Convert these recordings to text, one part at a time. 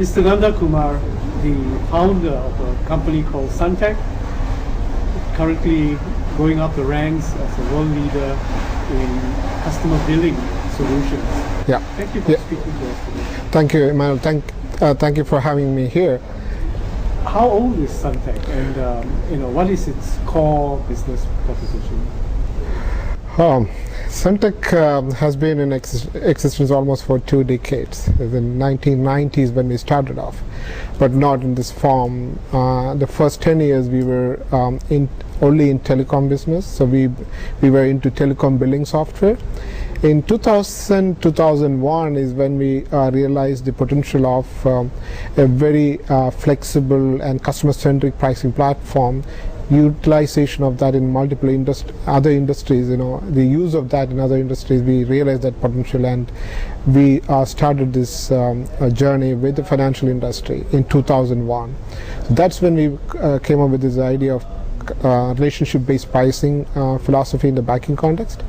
Mr. Nanda Kumar, the founder of a company called Suntec, currently going up the ranks as a world leader in customer billing solutions. Yeah. Thank you for speaking to us today. Thank you, Emmanuel. Thank you for having me here. How old is Suntec, and what is its core business proposition? Suntec has been in existence almost for 2 decades. In the 1990s when we started off, but not in this form. The first 10 years we were only in telecom business, so we were into telecom billing software. In 2001 is when we realized the potential of a very flexible and customer-centric pricing platform. Utilization of that in multiple other industries, the use of that in other industries, we realized that potential, and we started this journey with the financial industry in 2001. So that's when we came up with this idea of relationship-based pricing philosophy in the banking context,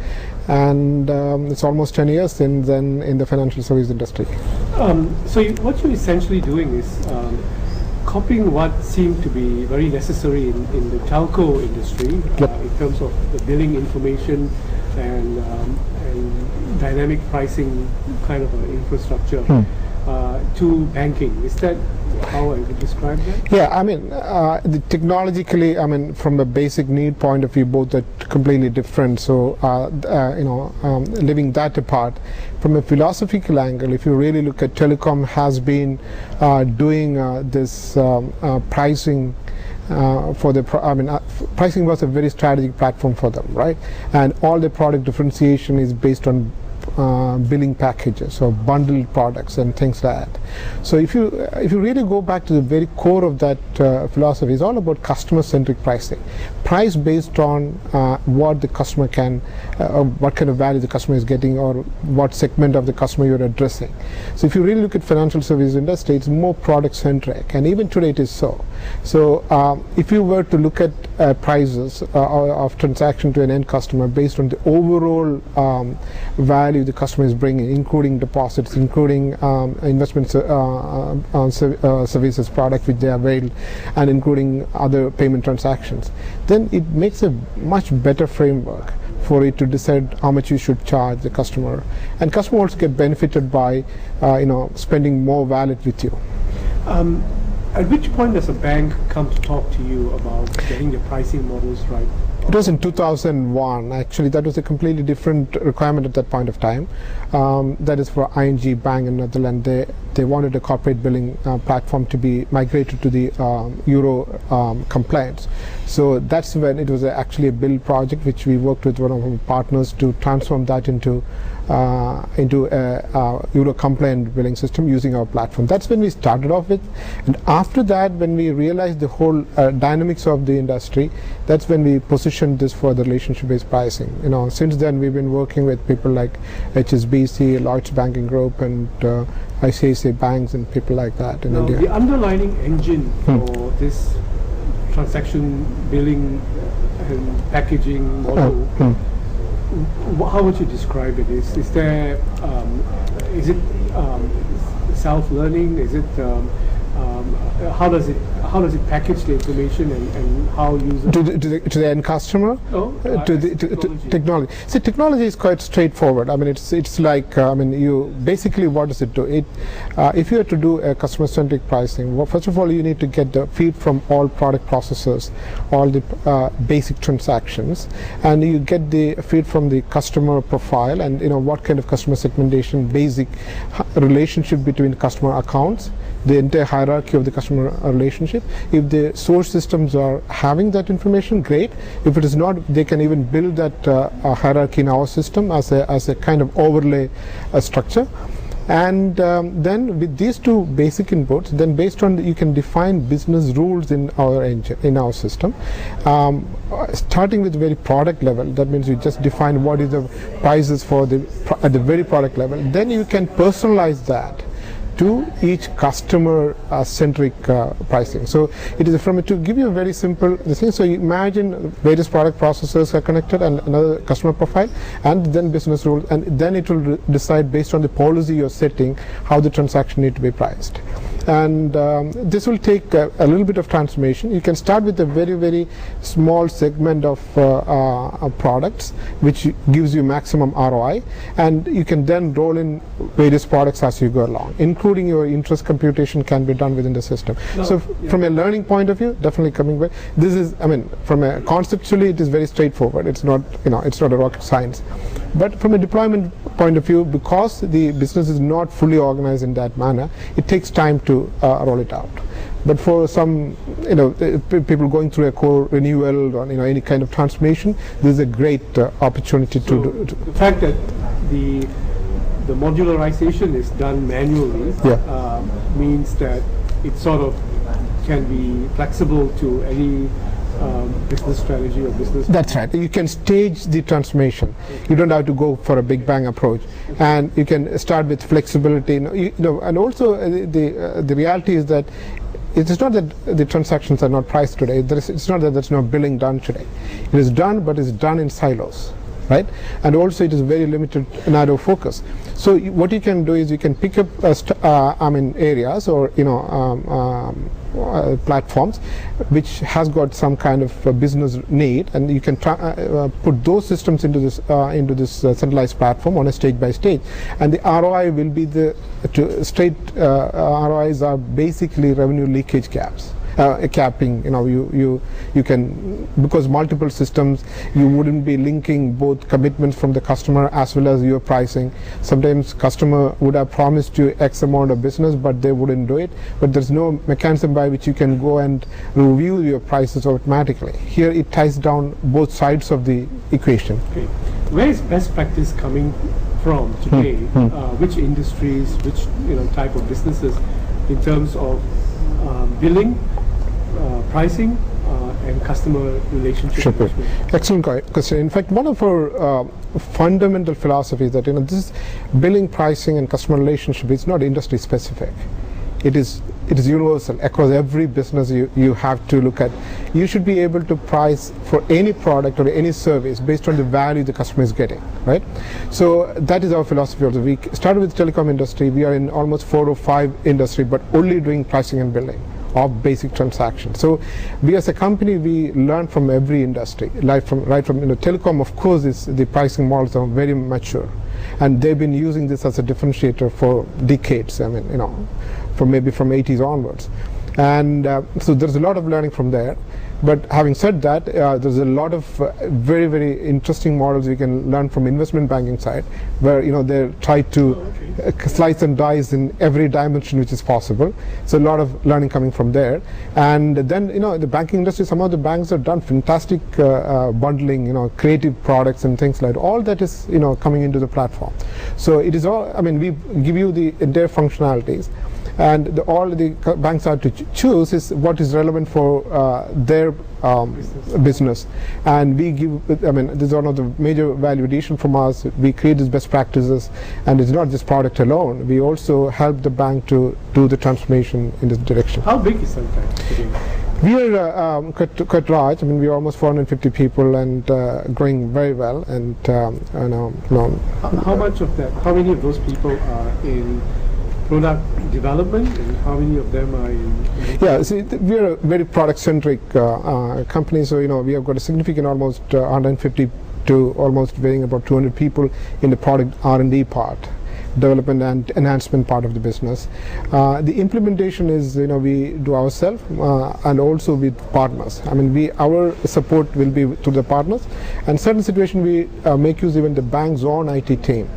and it's almost 10 years since then in the financial service industry. So what you're essentially doing is copying what seemed to be very necessary in the telco industry, in terms of the billing information and dynamic pricing kind of infrastructure to banking. Is that how I would describe that? Yeah, technologically, from a basic need point of view, both are completely different. So, leaving that apart, from a philosophical angle, if you really look at telecom, has been doing this pricing. Pricing was a very strategic platform for them, right? And all the product differentiation is based on billing packages or bundled products and things like that. So if you really go back to the very core of that philosophy, it's all about customer-centric pricing. Price based on what the customer can, what kind of value the customer is getting, or what segment of the customer you're addressing. So if you really look at financial services industry, it's more product-centric, and even today it is so. So if you were to look at prices of transaction to an end customer based on the overall value the customer is bringing, including deposits, including investment services product which they avail, and including other payment transactions, then it makes a much better framework for it to decide how much you should charge the customer, and customer also get benefited by spending more wallet with you. At which point does a bank come to talk to you about getting the pricing models right? It was in 2001. Actually, that was a completely different requirement at that point of time. That is for ING Bank in Netherlands. They wanted a corporate billing platform to be migrated to the Euro compliance. So that's when it was actually a build project which we worked with one of our partners to transform that into a Euro compliant billing system using our platform. That's when we started off with, and after that, when we realized the whole dynamics of the industry, that's when we positioned this for the relationship-based pricing. Since then we've been working with people like HSBC, Lloyds Banking Group, and ICICI banks and people like that in India. The underlying engine for this transaction billing and packaging model, how would you describe it? Is it self-learning? Is it how does it package the information and how users to the end customer? To technology. See, technology is quite straightforward. It's like you basically, what does it do? If you are to do a customer-centric pricing, well, first of all, you need to get the feed from all product processors, all the basic transactions, and you get the feed from the customer profile and what kind of customer segmentation, basic relationship between customer accounts, the entire hierarchy of the customer relationship. If the source systems are having that information, great. If it is not, they can even build that hierarchy in our system as a kind of overlay structure. And then with these two basic inputs, then based on you can define business rules in our system, starting with very product level. That means you just define what is the prices for at the very product level. Then you can personalize that to each customer centric pricing. So it is to give you a very simple thing. So you imagine various product processors are connected and another customer profile and then business rules, and then it will decide based on the policy you're setting how the transaction need to be priced. and this will take a little bit of transformation. You can start with a very small segment of products, which gives you maximum ROI, and you can then roll in various products as you go along, including your interest computation can be done within the system. So from a learning point of view, definitely coming back, this is, I mean, from a conceptually it is very straightforward. It's not, it's not a rocket science. But from a deployment point of view, because the business is not fully organized in that manner, it takes time to roll it out. But for some, people going through a core renewal or any kind of transformation, this is a great opportunity to do. The fact that the modularization is done manually means that it sort of can be flexible to any business strategy or business. That's right. You can stage the transformation. You don't have to go for a big bang approach, and you can start with flexibility. And also the reality is that it is not that the transactions are not priced today. It's not that there's no billing done today. It is done, but it's done in silos, right? And also it is very limited, narrow focus. So what you can do is you can pick up areas or platforms which has got some kind of business need, and you can put those systems into this centralized platform on a stage by stage, and the ROI will be ROIs are basically revenue leakage gaps. Capping, you can, because multiple systems, you wouldn't be linking both commitments from the customer as well as your pricing. Sometimes customer would have promised you X amount of business, but they wouldn't do it. But there's no mechanism by which you can go and review your prices automatically. Here it ties down both sides of the equation. Okay. Where is best practice coming from today? Which industries, which type of businesses, in terms of billing, pricing, and customer relationship management? Excellent question. In fact, one of our fundamental philosophies that this billing, pricing, and customer relationship is not industry specific. It is universal across every business. You have to look at. You should be able to price for any product or any service based on the value the customer is getting, right? So that is our philosophy also. We started with the telecom industry. We are in almost 4 or 5 industry, but only doing pricing and billing of basic transactions. So we as a company, we learn from every industry. Right from telecom, of course, the pricing models are very mature, and they've been using this as a differentiator for decades. I mean, from 80s onwards, and so there's a lot of learning from there. But having said that, there's a lot of very interesting models we can learn from investment banking side, where they try to slice and dice in every dimension which is possible. So a lot of learning coming from there. And then the banking industry, some of the banks have done fantastic bundling, creative products and things like that. All that is coming into the platform. So it is all, I mean, we give you the entire functionalities, and all the banks are to choose is what is relevant for their business. And we give, this is one of the major value addition from us. We create these best practices, and it's not just product alone. We also help the bank to do the transformation in this direction. How big is Sunfire today? We are quite large. I mean, we are almost 450 people and growing very well. And how much of that? How many of those people are in product development, and how many of them are in? Yeah, see, we are a very product-centric company, so we have got a significant, almost 150 to almost varying about 200 people in the product R&D part, development and enhancement part of the business. The implementation is we do ourselves and also with partners. I mean, our support will be to the partners, and certain situation we make use even the bank's own IT team.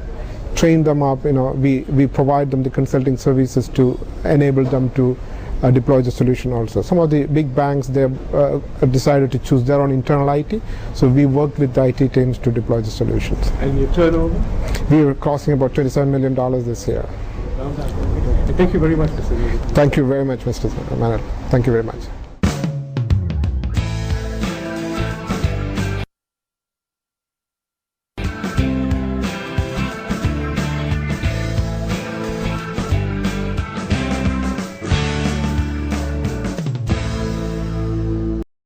Train them up, we provide them the consulting services to enable them to deploy the solution also. Some of the big banks, they have decided to choose their own internal IT, so we worked with the IT teams to deploy the solutions. And your turnover? We are crossing about $27 million this year. Thank you very much, Mr. Manal. Thank you very much, Mr. Manal. Thank you very much.